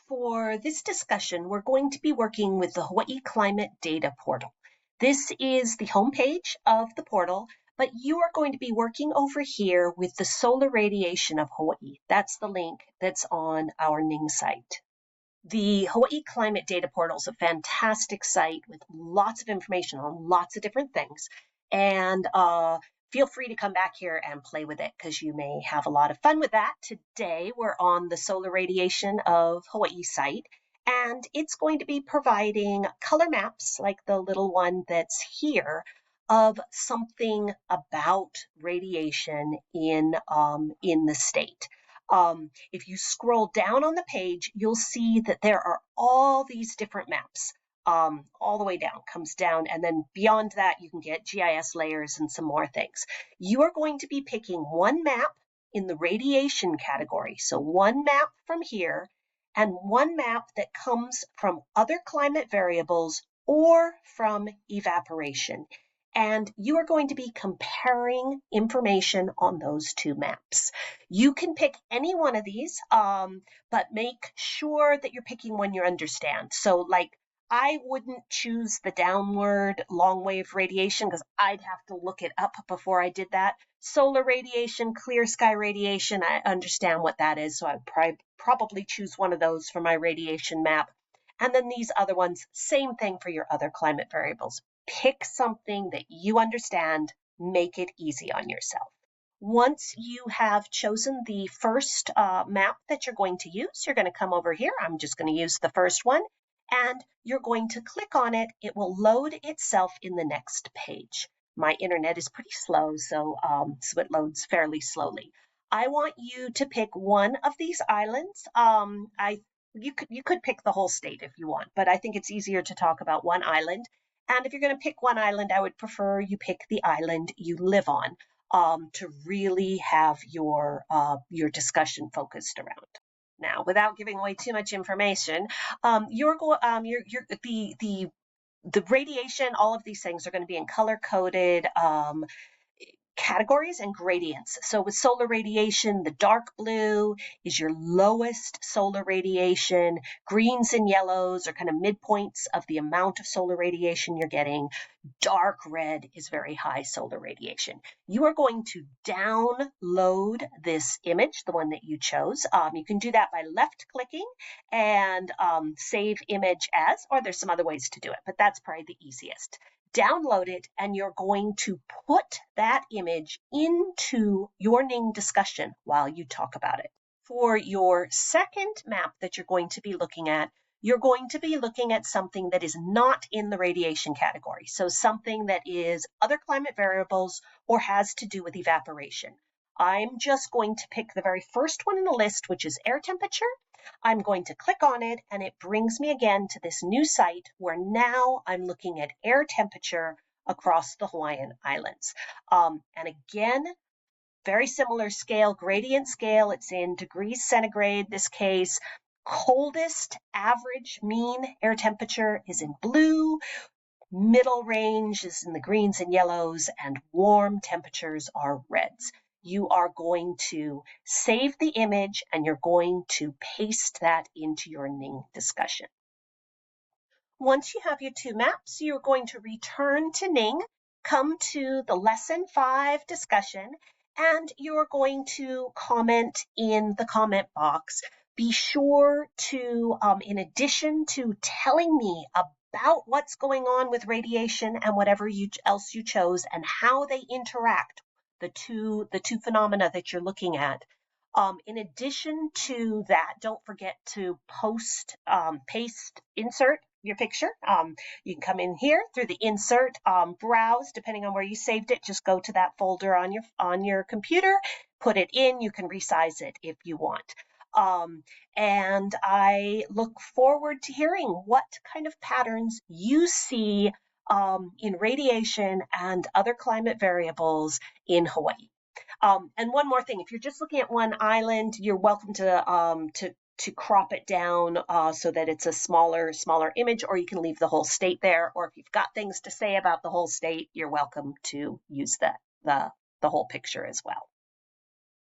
For this discussion, we're going to be working with the Hawaii Climate Data Portal. This is the homepage of the portal, but you are going to be working over here with the solar radiation of Hawaii. That's the link that's on our Ning site. The Hawaii Climate Data Portal is a fantastic site with lots of information on lots of different things. And feel free to come back here and play with it because you may have a lot of fun with that. Today, we're on the solar radiation of Hawaii site, and it's going to be providing color maps like the little one that's here of something about radiation in the state. If you scroll down on the page, you'll see that there are all these different maps. All the way down, comes down, and then beyond that, you can get GIS layers and some more things. You are going to be picking one map in the radiation category. So one map from here, and one map that comes from other climate variables or from evaporation. And you are going to be comparing information on those two maps. You can pick any one of these, but make sure that you're picking one you understand. So like, I wouldn't choose the downward long wave radiation because I'd have to look it up before I did that. Solar radiation, clear sky radiation, I understand what that is, so I'd probably choose one of those for my radiation map. And then these other ones, same thing for your other climate variables. Pick something that you understand, make it easy on yourself. Once you have chosen the first map that you're going to use, you're going to come over here. I'm just going to use the first one. And you're going to click on it. It will load itself in the next page. My internet is pretty slow, so it loads fairly slowly. I want you to pick one of these islands. You could pick the whole state if you want, but I think it's easier to talk about one island. And if you're going to pick one island, I would prefer you pick the island you live on to really have your discussion focused around. Now, without giving away too much information, the radiation, all of these things are going to be in color-coded categories and gradients. So with solar radiation, the dark blue is your lowest solar radiation. Greens and yellows are kind of midpoints of the amount of solar radiation you're getting. Dark red is very high solar radiation. You are going to download this image, the one that you chose. You can do that by left clicking and save image as, or there's some other ways to do it, but that's probably the easiest. Download it, and you're going to put that image into your Ning discussion while you talk about it. For your second map that you're going to be looking at, you're going to be looking at something that is not in the radiation category. So something that is other climate variables or has to do with evaporation. I'm just going to pick the very first one in the list, which is air temperature. I'm going to click on it, and it brings me again to this new site where now I'm looking at air temperature across the Hawaiian Islands. And again, very similar scale, gradient scale. It's in degrees centigrade, this case. Coldest average mean air temperature is in blue. Middle range is in the greens and yellows, and warm temperatures are reds. You are going to save the image and you're going to paste that into your Ning discussion. Once you have your two maps, you're going to return to Ning, come to the Lesson 5 discussion, and you're going to comment in the comment box. Be sure to, in addition to telling me about what's going on with radiation and whatever else you chose and how they interact, the two phenomena that you're looking at. In addition to that, don't forget to paste, insert your picture. You can come in here through the insert, browse, depending on where you saved it. Just go to that folder on your computer, put it in. You can resize it if you want. And I look forward to hearing what kind of patterns you see in radiation and other climate variables in Hawaii. And one more thing, if you're just looking at one island, you're welcome to crop it down so that it's a smaller image, or you can leave the whole state there. Or if you've got things to say about the whole state, you're welcome to use the whole picture as well.